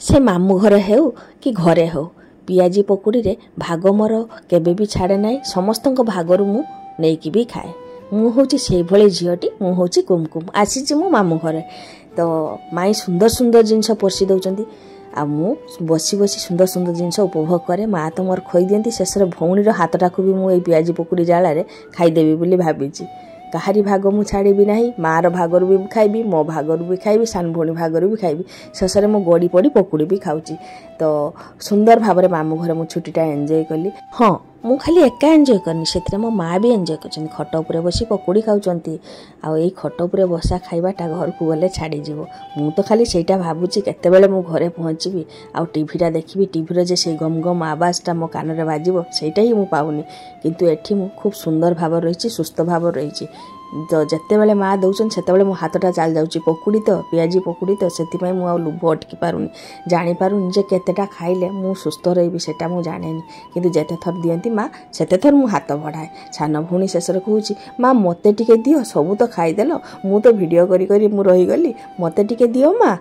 से मामू घर हेउ कि घरे हो पियाजी पकुड़ी रे भाग मोर केबे भी छाड़े ना समस्त भागरू मु नेकी भी खाए मु हूँ से भली झीटी मु हूँ कुमकुम आसी मो मामू घरे तो माई सुंदर सुंदर जिनस पोषी दौरान आ मु बसी बसी सुंदर सुंदर जिनस उपभोग करे माँ तो मोर खोई दियंती शेषर भौणीर हाथटा को भी मुझे पियाजी पकुड़ी जाल खाईदेवी बोली भावी कहारी भाग मु छाड़ी ना मार भागर भी खाइबी मो भागर भी खाइबी सान भौणी भागर भी खाइबी शेषे मु गड़ी पड़ी पकुड़ी भी खाऊची तो सुंदर भाव में मामू घर मु छुट्टीटा एंजॉय कली। हाँ मु खाली एका एंजॉय करनी से मो माँ भी एंजॉय कर खट उपर बसी पकुड़ी खाऊंट आई खट उपर बसा खाइबाटा घर को गले छाड़ी मु तो खाली सेटा भावुची केतेबेले मु घरे पहुँची आउ टीवीटा देखी टीवी जे से गम गम आवाजटा मो कान में बाजिबो सेटा ही मु पाउनी किंतु एठी मु खूब सुंदर भाव रही सुस्थ भाव रही तो जिते बड़े माँ दौन से मो हाथटा चल जाऊँगी पकुड़ी तो पियाजी पकुड़ी तो से मुझे लुभ अटकी पारुनी जानीपारुनी जे केतेटा खाइले मु सुस्थ रही सेटा मु जाने किंतु जेते थर दियंती माँ सेते थर मु हाथ बढ़ाए सान भौणी शेष कहूँ माँ मते टिके दियो सबू तो खाईदेल मु तो वीडियो करी मु रहीगली मते टिके दियो माँ।